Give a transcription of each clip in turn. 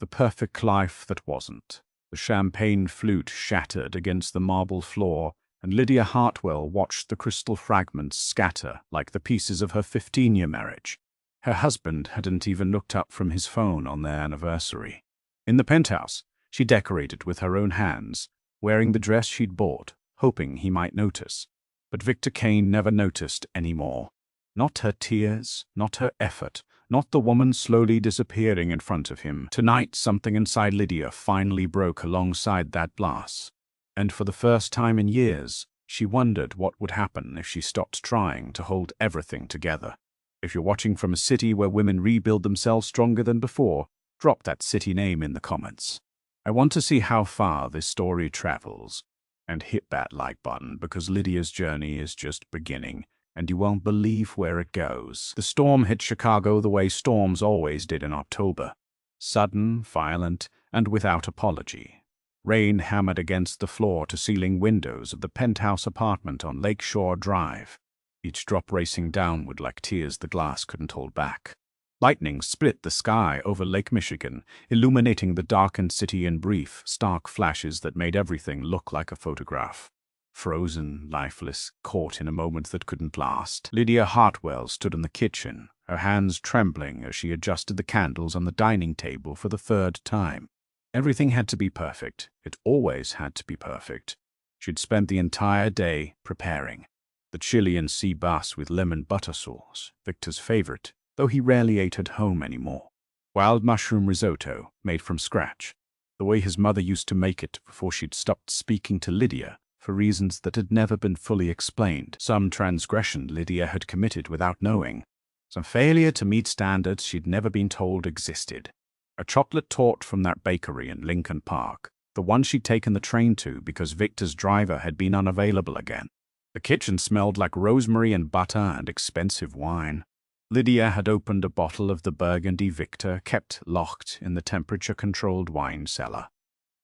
The perfect life that wasn't. The champagne flute shattered against the marble floor, and Lydia Hartwell watched the crystal fragments scatter like the pieces of her 15-year marriage. Her husband hadn't even looked up from his phone on their anniversary. In the penthouse, she decorated with her own hands, wearing the dress she'd bought, hoping he might notice. But Victor Kane never noticed anymore. Not her tears, not her effort, not the woman slowly disappearing in front of him. Tonight, something inside Lydia finally broke alongside that glass. And for the first time in years, she wondered what would happen if she stopped trying to hold everything together. If you're watching from a city where women rebuild themselves stronger than before, drop that city name in the comments. I want to see how far this story travels. And hit that like button because Lydia's journey is just beginning, and you won't believe where it goes. The storm hit Chicago the way storms always did in October. Sudden, violent, and without apology. Rain hammered against the floor-to-ceiling windows of the penthouse apartment on Lakeshore Drive, each drop racing downward like tears the glass couldn't hold back. Lightning split the sky over Lake Michigan, illuminating the darkened city in brief, stark flashes that made everything look like a photograph. Frozen, lifeless, caught in a moment that couldn't last. Lydia Hartwell stood in the kitchen, her hands trembling as she adjusted the candles on the dining table for the third time. Everything had to be perfect. It always had to be perfect. She'd spent the entire day preparing. The Chilean sea bass with lemon butter sauce, Victor's favorite, though he rarely ate at home anymore. Wild mushroom risotto, made from scratch, the way his mother used to make it before she'd stopped speaking to Lydia for reasons that had never been fully explained. Some transgression Lydia had committed without knowing. Some failure to meet standards she'd never been told existed. A chocolate torte from that bakery in Lincoln Park, the one she'd taken the train to because Victor's driver had been unavailable again. The kitchen smelled like rosemary and butter and expensive wine. Lydia had opened a bottle of the Burgundy Victor kept locked in the temperature-controlled wine cellar,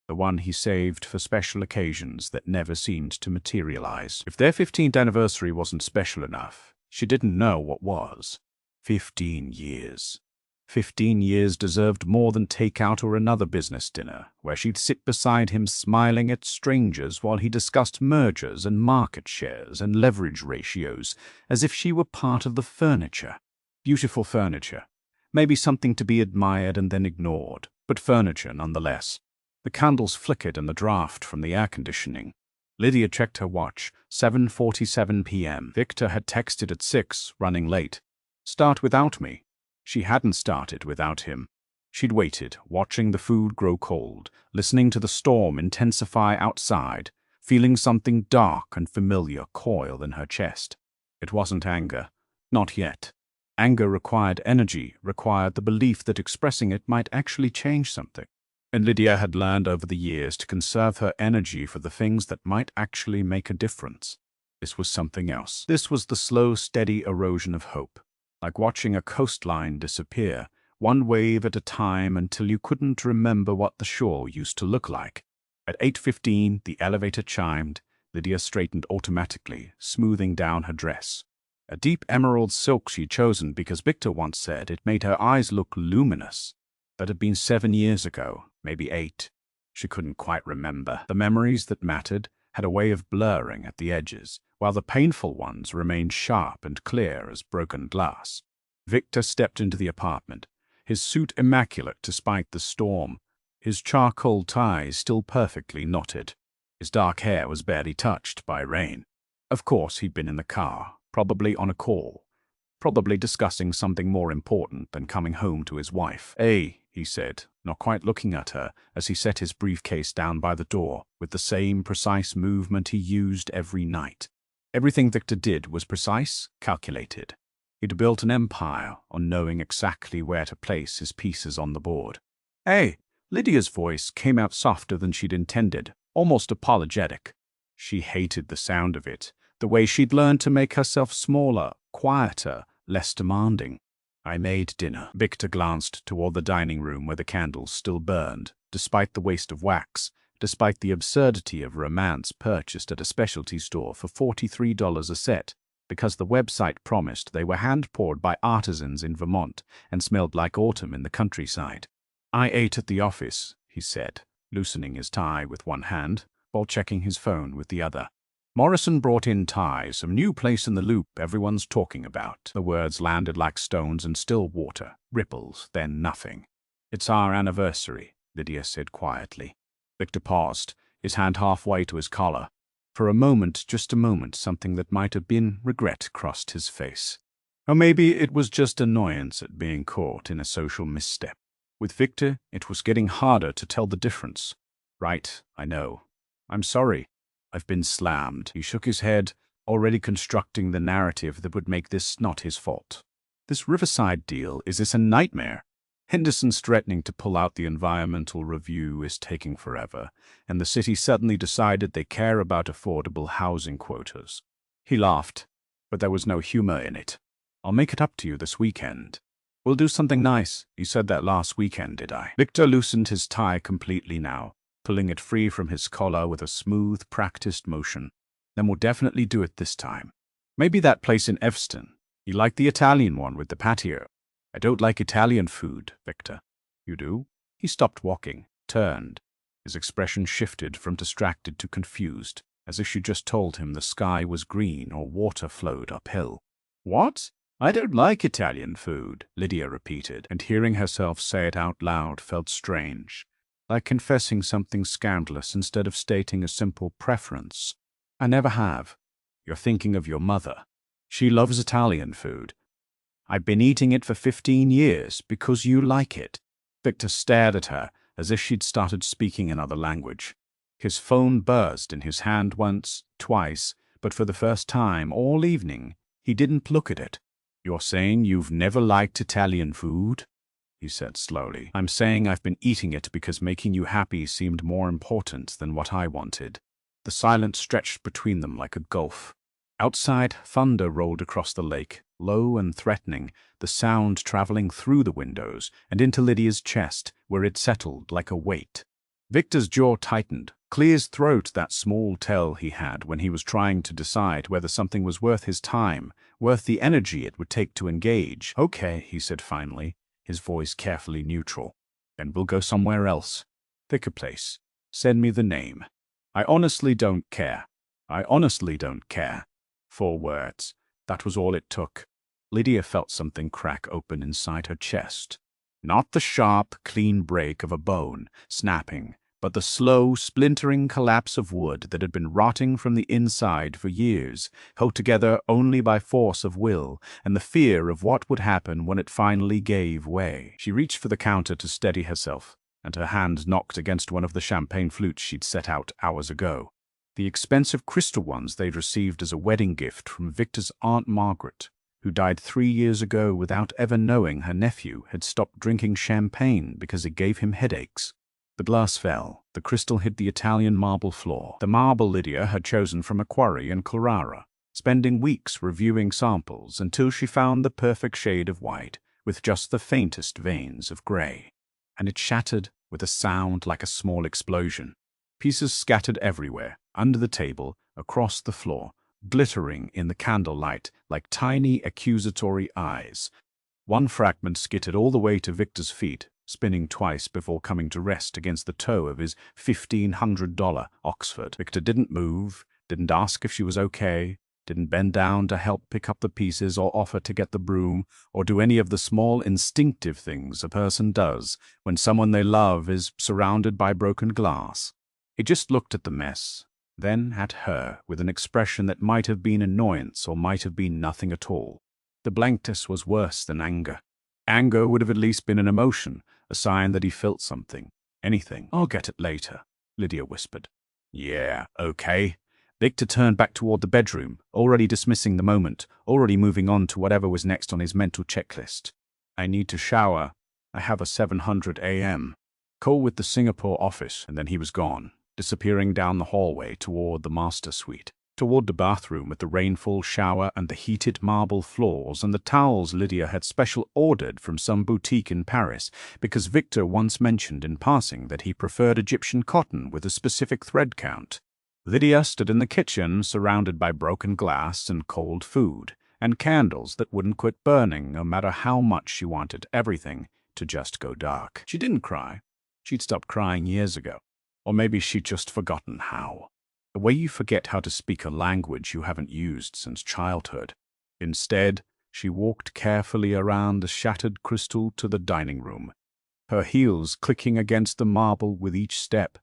the one he saved for special occasions that never seemed to materialize. If their 15th anniversary wasn't special enough, she didn't know what was. 15 years. 15 years deserved more than takeout or another business dinner, where she'd sit beside him smiling at strangers while he discussed mergers and market shares and leverage ratios, as if she were part of the furniture. Beautiful furniture. Maybe something to be admired and then ignored, but furniture nonetheless. The candles flickered in the draft from the air conditioning. Lydia checked her watch, 7:47 p.m. Victor had texted at 6, running late. Start without me. She hadn't started without him. She'd waited, watching the food grow cold, listening to the storm intensify outside, feeling something dark and familiar coil in her chest. It wasn't anger. Not yet. Anger required energy, required the belief that expressing it might actually change something. And Lydia had learned over the years to conserve her energy for the things that might actually make a difference. This was something else. This was the slow, steady erosion of hope. Like watching a coastline disappear, one wave at a time until you couldn't remember what the shore used to look like. At 8:15, the elevator chimed. Lydia straightened automatically, smoothing down her dress. A deep emerald silk she'd chosen because Victor once said it made her eyes look luminous. That had been 7 years ago, maybe 8. She couldn't quite remember. The memories that mattered had a way of blurring at the edges, while the painful ones remained sharp and clear as broken glass. Victor stepped into the apartment, his suit immaculate despite the storm, his charcoal tie still perfectly knotted. His dark hair was barely touched by rain. Of course, he'd been in the car, probably on a call, probably discussing something more important than coming home to his wife. "Hey," he said, not quite looking at her as he set his briefcase down by the door with the same precise movement he used every night. Everything Victor did was precise, calculated. He'd built an empire on knowing exactly where to place his pieces on the board. "Hey!" Lydia's voice came out softer than she'd intended, almost apologetic. She hated the sound of it, the way she'd learned to make herself smaller, quieter, less demanding. "I made dinner." Victor glanced toward the dining room where the candles still burned, despite the waste of wax, despite the absurdity of romance purchased at a specialty store for $43 a set, because the website promised they were hand-poured by artisans in Vermont and smelled like autumn in the countryside. I ate at the office, he said, loosening his tie with one hand while checking his phone with the other. Morrison brought in Thai, some new place in the loop everyone's talking about. The words landed like stones in still water, ripples, then nothing. It's our anniversary, Lydia said quietly. Victor paused, his hand halfway to his collar. For a moment, just a moment, something that might have been regret crossed his face. Or maybe it was just annoyance at being caught in a social misstep. With Victor, it was getting harder to tell the difference. Right, I know. I'm sorry. I've been slammed. He shook his head, already constructing the narrative that would make this not his fault. This Riverside deal, is this a nightmare? Henderson's threatening to pull out the environmental review is taking forever, and the city suddenly decided they care about affordable housing quotas. He laughed, but there was no humor in it. I'll make it up to you this weekend. We'll do something nice. You said that last weekend, did I? Victor loosened his tie completely now, pulling it free from his collar with a smooth, practiced motion. Then we'll definitely do it this time. Maybe that place in Evanston. You like the Italian one with the patio. I don't like Italian food, Victor. You do? He stopped walking, turned. His expression shifted from distracted to confused, as if she just told him the sky was green or water flowed uphill. What? I don't like Italian food, Lydia repeated, and hearing herself say it out loud felt strange. Like confessing something scandalous instead of stating a simple preference. I never have. You're thinking of your mother. She loves Italian food. I've been eating it for 15 years because you like it. Victor stared at her as if she'd started speaking another language. His phone buzzed in his hand once, twice, but for the first time all evening, he didn't look at it. You're saying you've never liked Italian food? He said slowly. I'm saying I've been eating it because making you happy seemed more important than what I wanted. The silence stretched between them like a gulf. Outside, thunder rolled across the lake, low and threatening, the sound traveling through the windows and into Lydia's chest, where it settled like a weight. Victor's jaw tightened, clear his throat, that small tell he had when he was trying to decide whether something was worth his time, worth the energy it would take to engage. Okay, he said finally, his voice carefully neutral. Then we'll go somewhere else. Pick a place. Send me the name. I honestly don't care. I honestly don't care. 4 words. That was all it took. Lydia felt something crack open inside her chest. Not the sharp, clean break of a bone, snapping, but the slow, splintering collapse of wood that had been rotting from the inside for years, held together only by force of will and the fear of what would happen when it finally gave way. She reached for the counter to steady herself, and her hand knocked against one of the champagne flutes she'd set out hours ago. The expensive crystal ones they'd received as a wedding gift from Victor's Aunt Margaret, who died 3 years ago without ever knowing her nephew had stopped drinking champagne because it gave him headaches. The glass fell. The crystal hit the Italian marble floor. The marble Lydia had chosen from a quarry in Carrara, spending weeks reviewing samples until she found the perfect shade of white with just the faintest veins of gray. And it shattered with a sound like a small explosion. Pieces scattered everywhere, under the table, across the floor, glittering in the candlelight like tiny accusatory eyes. One fragment skittered all the way to Victor's feet, spinning twice before coming to rest against the toe of his $1,500 Oxford. Victor didn't move, didn't ask if she was okay, didn't bend down to help pick up the pieces or offer to get the broom, or do any of the small instinctive things a person does when someone they love is surrounded by broken glass. He just looked at the mess, then at her with an expression that might have been annoyance or might have been nothing at all. The blankness was worse than anger. Anger would have at least been an emotion, a sign that he felt something. Anything. I'll get it later, Lydia whispered. Yeah, okay. Victor turned back toward the bedroom, already dismissing the moment, already moving on to whatever was next on his mental checklist. I need to shower. I have a 7:00 a.m. call with the Singapore office, and then he was gone, disappearing down the hallway toward the master suite, toward the bathroom with the rainfall shower and the heated marble floors and the towels Lydia had special ordered from some boutique in Paris because Victor once mentioned in passing that he preferred Egyptian cotton with a specific thread count. Lydia stood in the kitchen, surrounded by broken glass and cold food, and candles that wouldn't quit burning no matter how much she wanted everything to just go dark. She didn't cry. She'd stopped crying years ago. Or maybe she'd just forgotten how. The way you forget how to speak a language you haven't used since childhood. Instead, she walked carefully around the shattered crystal to the dining room, her heels clicking against the marble with each step,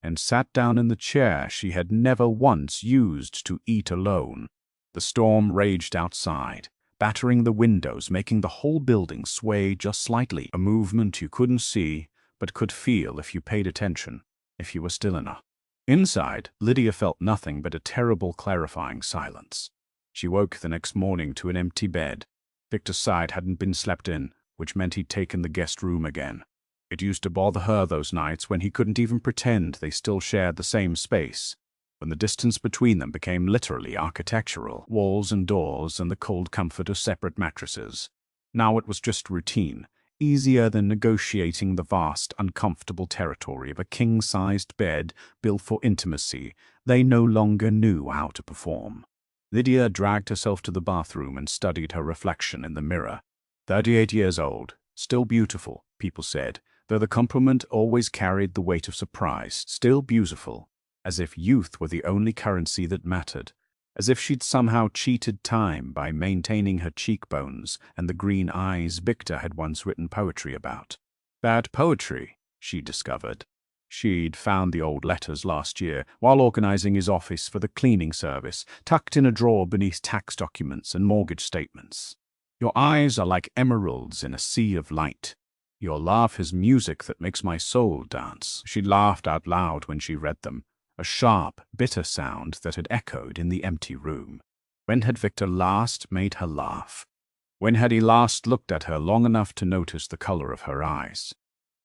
and sat down in the chair she had never once used to eat alone. The storm raged outside, battering the windows, making the whole building sway just slightly, a movement you couldn't see but could feel if you paid attention, if you were still enough. Inside, Lydia felt nothing but a terrible clarifying silence. She woke the next morning to an empty bed. Victor's side hadn't been slept in, which meant he'd taken the guest room again. It used to bother her those nights when he couldn't even pretend they still shared the same space, when the distance between them became literally architectural, walls and doors and the cold comfort of separate mattresses. Now it was just routine, easier than negotiating the vast, uncomfortable territory of a king-sized bed built for intimacy they no longer knew how to perform. Lydia dragged herself to the bathroom and studied her reflection in the mirror. 38 years old, still beautiful, people said, though the compliment always carried the weight of surprise. Still beautiful, as if youth were the only currency that mattered, as if she'd somehow cheated time by maintaining her cheekbones and the green eyes Victor had once written poetry about. Bad poetry, she discovered. She'd found the old letters last year while organizing his office for the cleaning service, tucked in a drawer beneath tax documents and mortgage statements. Your eyes are like emeralds in a sea of light. Your laugh is music that makes my soul dance. She laughed out loud when she read them, a sharp, bitter sound that had echoed in the empty room. When had Victor last made her laugh? When had he last looked at her long enough to notice the color of her eyes?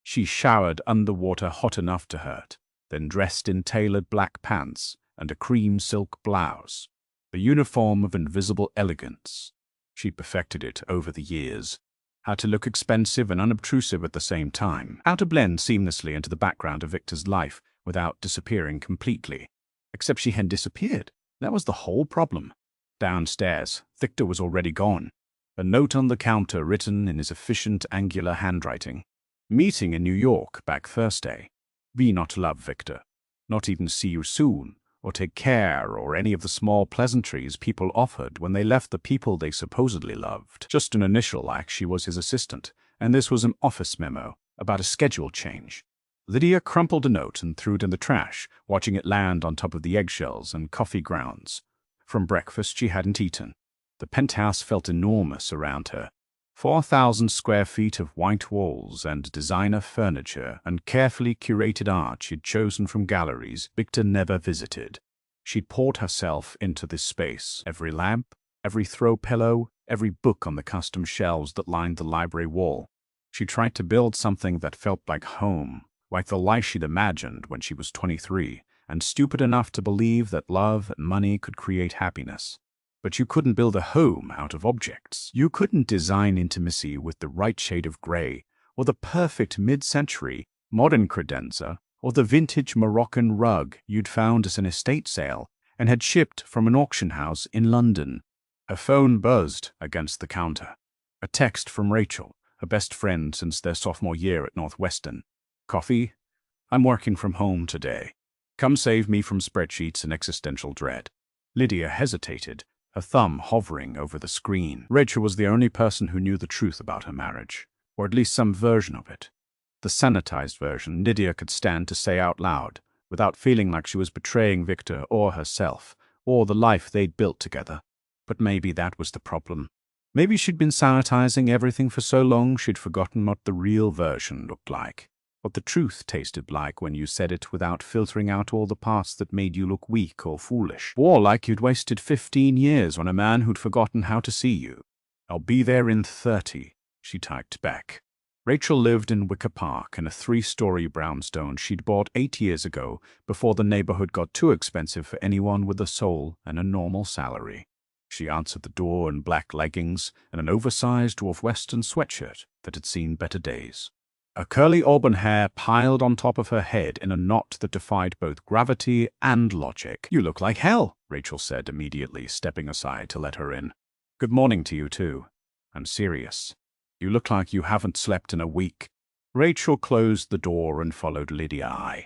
She showered underwater hot enough to hurt, then dressed in tailored black pants and a cream silk blouse, the uniform of invisible elegance. She'd perfected it over the years. How to look expensive and unobtrusive at the same time. How to blend seamlessly into the background of Victor's life without disappearing completely. Except she had disappeared. That was the whole problem. Downstairs, Victor was already gone. A note on the counter written in his efficient, angular handwriting. Meeting in New York back Thursday. Be not love, Victor. Not even see you soon, or take care, or any of the small pleasantries people offered when they left the people they supposedly loved. Just an initial like she was his assistant, and this was an office memo about a schedule change. Lydia crumpled a note and threw it in the trash, watching it land on top of the eggshells and coffee grounds. From breakfast she hadn't eaten. The penthouse felt enormous around her. 4,000 square feet of white walls and designer furniture and carefully curated art she'd chosen from galleries Victor never visited. She'd poured herself into this space. Every lamp, every throw pillow, every book on the custom shelves that lined the library wall. She tried to build something that felt like home, like the life she'd imagined when she was 23, and stupid enough to believe that love and money could create happiness. But you couldn't build a home out of objects. You couldn't design intimacy with the right shade of gray, or the perfect mid-century modern credenza, or the vintage Moroccan rug you'd found at an estate sale and had shipped from an auction house in London. Her phone buzzed against the counter. A text from Rachel, her best friend since their sophomore year at Northwestern. Coffee? I'm working from home today. Come save me from spreadsheets and existential dread. Lydia hesitated, her thumb hovering over the screen. Rachel was the only person who knew the truth about her marriage, or at least some version of it. The sanitized version Lydia could stand to say out loud, without feeling like she was betraying Victor or herself, or the life they'd built together. But maybe that was the problem. Maybe she'd been sanitizing everything for so long she'd forgotten what the real version looked like. What the truth tasted like when you said it without filtering out all the parts that made you look weak or foolish. Or like you'd wasted 15 years on a man who'd forgotten how to see you. I'll be there in 30, she typed back. Rachel lived in Wicker Park in a 3-story brownstone she'd bought 8 years ago before the neighborhood got too expensive for anyone with a soul and a normal salary. She answered the door in black leggings and an oversized Northwestern sweatshirt that had seen better days. Her curly auburn hair piled on top of her head in a knot that defied both gravity and logic. You look like hell, Rachel said immediately, stepping aside to let her in. Good morning to you, too. I'm serious. You look like you haven't slept in a week." Rachel closed the door and followed Lydia.